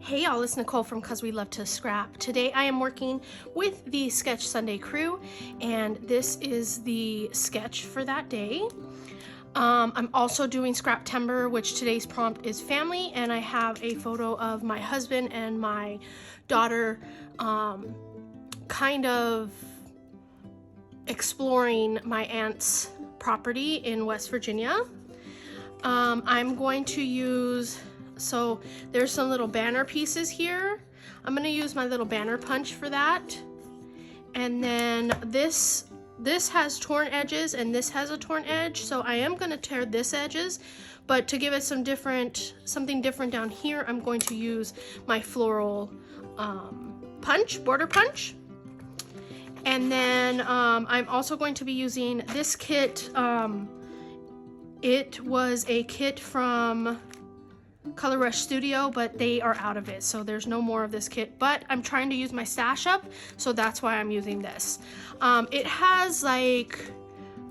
Hey y'all, it's Nicole from Cause We Love to Scrap. Today I am working with the Sketch Sunday crew, and this is the sketch for that day. I'm also doing Scraptember, which today's prompt is family, and I have a photo of my husband and my daughter kind of exploring my aunt's property in West Virginia. I'm going to use, so there's some little banner pieces here. I'm going to use my little banner punch for that. And then this has torn edges and this has a torn edge, so I am going to tear this edges, but to give it something different down here, I'm going to use my floral border punch. And then I'm also going to be using this kit. It was a kit from Color Rush Studio, but they are out of it, so there's no more of this kit, but I'm trying to use my stash up, so that's why I'm using this. It has like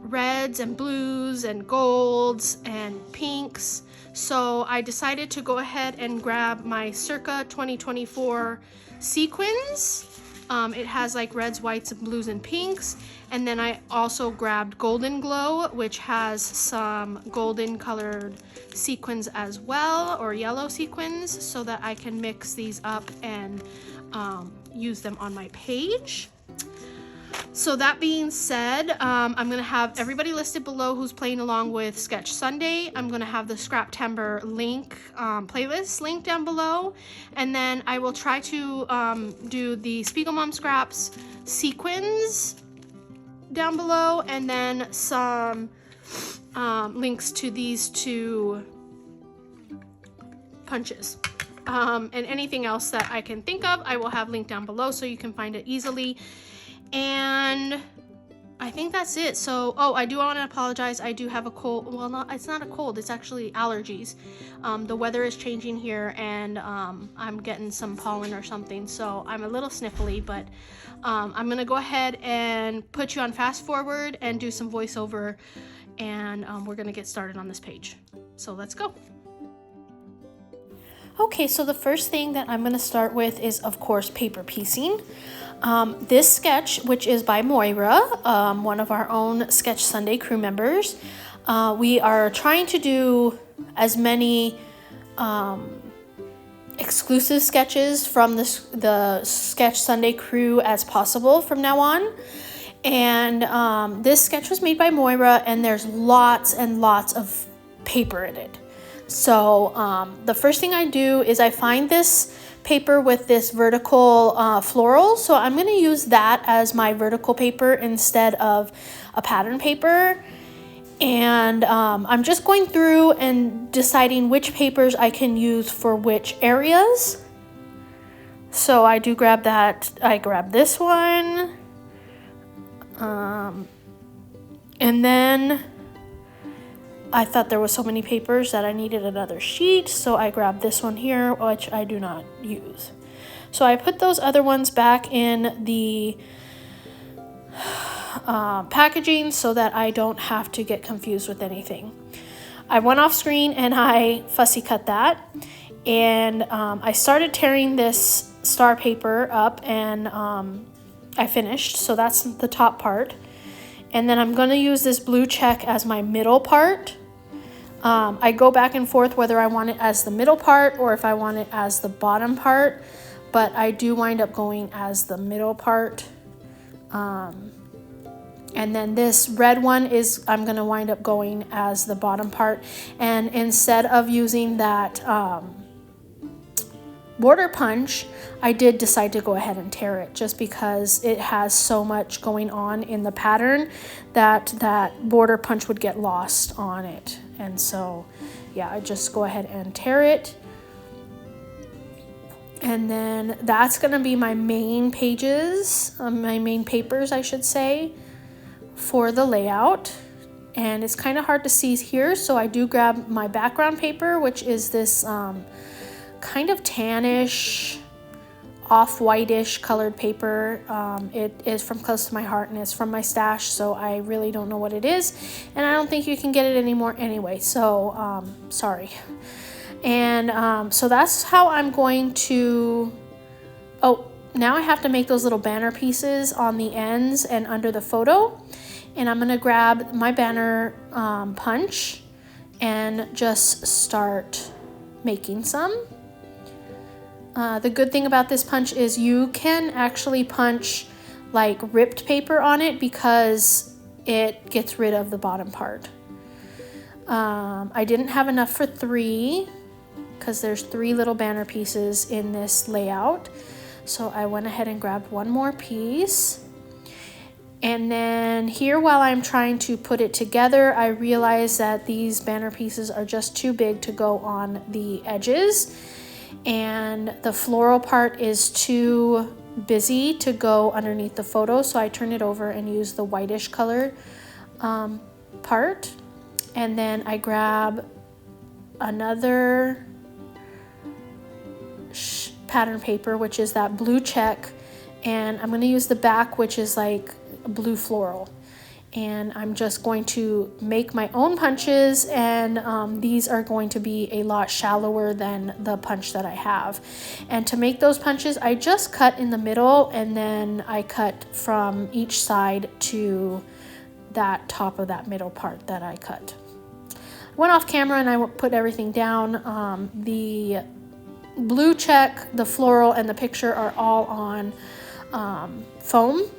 reds and blues and golds and pinks, so I decided to go ahead and grab my circa 2024 sequins. It has like reds, whites, and blues and pinks, and then I also grabbed Golden Glow, which has some golden colored sequins as well, or yellow sequins, so that I can mix these up and use them on my page. So that being said, I'm gonna have everybody listed below who's playing along with Sketch Sunday. I'm gonna have the Scraptember link, playlist link down below, and then I will try to do the Spiegelmom Scraps sequins down below, and then some links to these two punches. And anything else that I can think of, I will have linked down below so you can find it easily. And I think that's it. So, oh, I do want to apologize. I do have a cold. Well, no, it's not a cold. It's actually allergies. The weather is changing here, and I'm getting some pollen or something. So I'm a little sniffly, but I'm going to go ahead and put you on fast forward and do some voiceover, and we're going to get started on this page. So let's go. Okay, so the first thing that I'm going to start with is, of course, paper piecing. This sketch, which is by Moira, one of our own Sketch Sunday crew members, we are trying to do as many exclusive sketches from the Sketch Sunday crew as possible from now on. And this sketch was made by Moira, and there's lots and lots of paper in it. So the first thing I do is I find this paper with this vertical floral, so I'm going to use that as my vertical paper instead of a pattern paper. And I'm just going through and deciding which papers I can use for which areas. So I do grab that. I grab this one, and then I thought there was so many papers that I needed another sheet, so I grabbed this one here, which I do not use. So I put those other ones back in the packaging so that I don't have to get confused with anything. I went off screen and I fussy cut that, and I started tearing this star paper up, and I finished, so that's the top part. And then I'm going to use this blue check as my middle part. I go back and forth whether I want it as the middle part or if I want it as the bottom part, but I do wind up going as the middle part. And then this red one is, I'm going to wind up going as the bottom part. And instead of using that border punch, I did decide to go ahead and tear it just because it has so much going on in the pattern that that border punch would get lost on it. And so, yeah, I just go ahead and tear it. And then that's going to be my main pages, my main papers, I should say, for the layout. And it's kind of hard to see here, so I do grab my background paper, which is this kind of tannish, off-whitish colored paper. It is from Close to My Heart, and it's from my stash, so I really don't know what it is, and I don't think you can get it anymore anyway, so sorry. And so that's how I'm going to, oh, now I have to make those little banner pieces on the ends and under the photo. And I'm gonna grab my banner punch and just start making some. The good thing about this punch is you can actually punch like ripped paper on it because it gets rid of the bottom part. I didn't have enough for 3 because there's 3 little banner pieces in this layout. So I went ahead and grabbed one more piece. And then here, while I'm trying to put it together, I realized that these banner pieces are just too big to go on the edges. And the floral part is too busy to go underneath the photo. So I turned it over and used the whitish color part. And then I grab another pattern paper, which is that blue check. And I'm going to use the back, which is like blue floral, and I'm just going to make my own punches, and these are going to be a lot shallower than the punch that I have. And to make those punches, I just cut in the middle, and then I cut from each side to that top of that middle part that I cut. I went off camera and I put everything down. The blue check, the floral, and the picture are all on foam.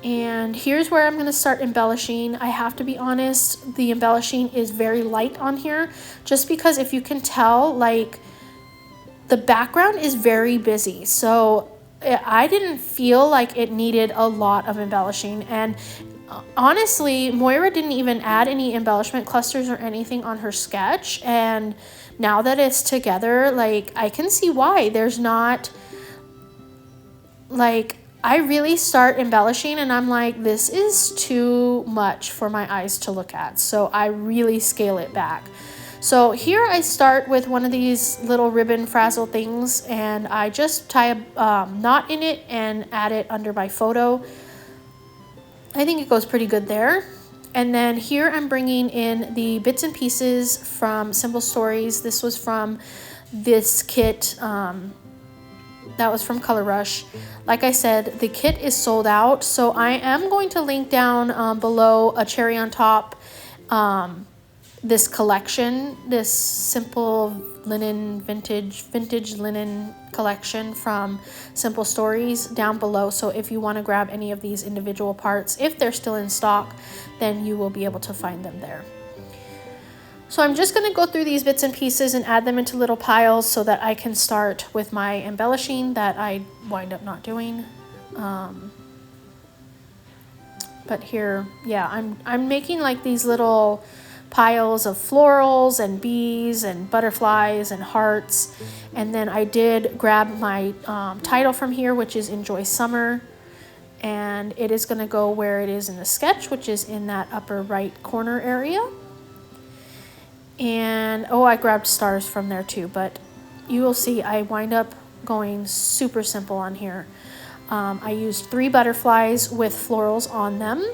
And here's where I'm going to start embellishing. I have to be honest, the embellishing is very light on here, just because if you can tell, like, the background is very busy. So I didn't feel like it needed a lot of embellishing. And honestly, Moira didn't even add any embellishment clusters or anything on her sketch. And now that it's together, like, I can see why there's not, like, I really start embellishing and I'm like, this is too much for my eyes to look at. So I really scale it back. So here I start with one of these little ribbon frazzle things, and I just tie a knot in it and add it under my photo. I think it goes pretty good there. And then here I'm bringing in the bits and pieces from Simple Stories. This was from this kit. That was from Color Rush. Like I said, the kit is sold out, so I am going to link down below a cherry on top, this collection, this simple linen vintage linen collection from Simple Stories down below. So if you want to grab any of these individual parts, if they're still in stock, then you will be able to find them there. So I'm just going to go through these bits and pieces and add them into little piles so that I can start with my embellishing that I wind up not doing. But here, yeah, I'm making like these little piles of florals and bees and butterflies and hearts. And then I did grab my title from here, which is Enjoy Summer. And it is going to go where it is in the sketch, which is in that upper right corner area. And, oh, I grabbed stars from there too, but you will see I wind up going super simple on here. I used 3 butterflies with florals on them.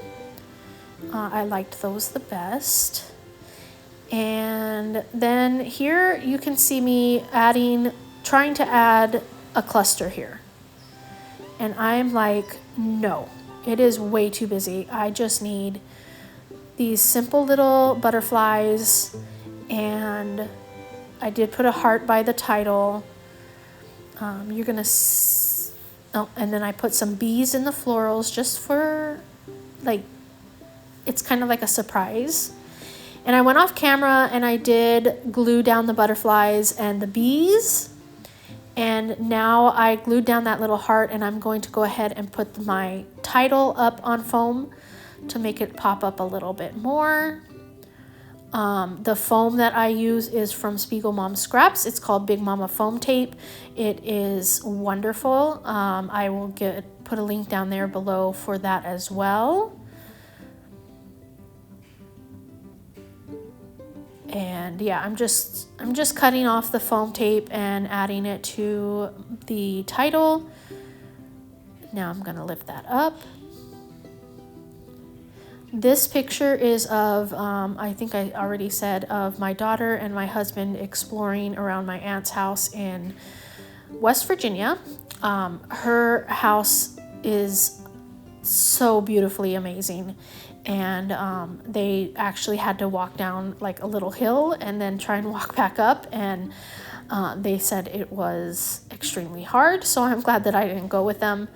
I liked those the best. And then here you can see me trying to add a cluster here. And I'm like, no, it is way too busy. I just need these simple little butterflies. And I did put a heart by the title. You're gonna, and then I put some bees in the florals just for, like, it's kind of like a surprise. And I went off camera and I did glue down the butterflies and the bees. And now I glued down that little heart, and I'm going to go ahead and put my title up on foam to make it pop up a little bit more. The foam that I use is from Spiegel Mom Scraps. It's called Big Mama Foam Tape. It is wonderful. I will put a link down there below for that as well. And yeah, I'm just cutting off the foam tape and adding it to the title. Now I'm gonna lift that up. This picture is of, I think I already said, of my daughter and my husband exploring around my aunt's house in West Virginia. Her house is so beautifully amazing, and they actually had to walk down like a little hill and then try and walk back up, and they said it was extremely hard, so I'm glad that I didn't go with them.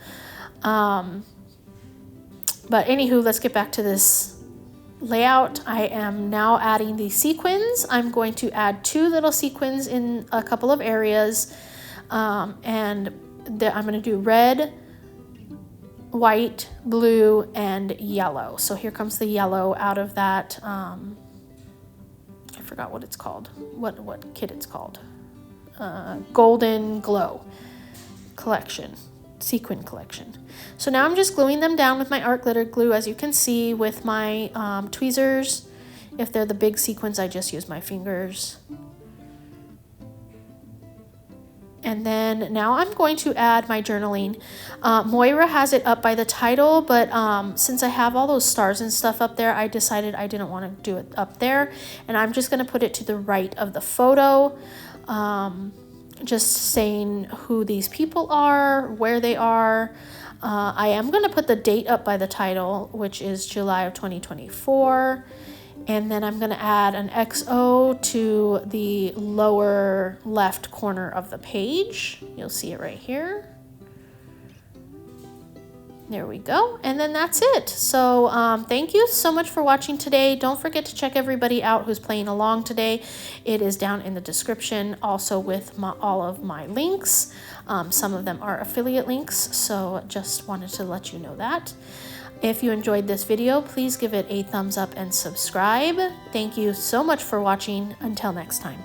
But anywho, let's get back to this layout. I am now adding the sequins. I'm going to add 2 little sequins in a couple of areas, and I'm going to do red, white, blue, and yellow. So here comes the yellow out of that, I forgot what it's called, what kit it's called, Golden Glow collection, sequin collection. So now I'm just gluing them down with my art glitter glue, as you can see, with my tweezers. If they're the big sequins, I just use my fingers. And then now I'm going to add my journaling. Moira has it up by the title, but since I have all those stars and stuff up there, I decided I didn't want to do it up there. And I'm just going to put it to the right of the photo, just saying who these people are, where they are. I am going to put the date up by the title, which is July of 2024. And then I'm going to add an XO to the lower left corner of the page. You'll see it right here. There we go. And then that's it. So thank you so much for watching today. Don't forget to check everybody out who's playing along today. It is down in the description, also with all of my links. Some of them are affiliate links, so just wanted to let you know that. If you enjoyed this video, please give it a thumbs up and subscribe. Thank you so much for watching. Until next time.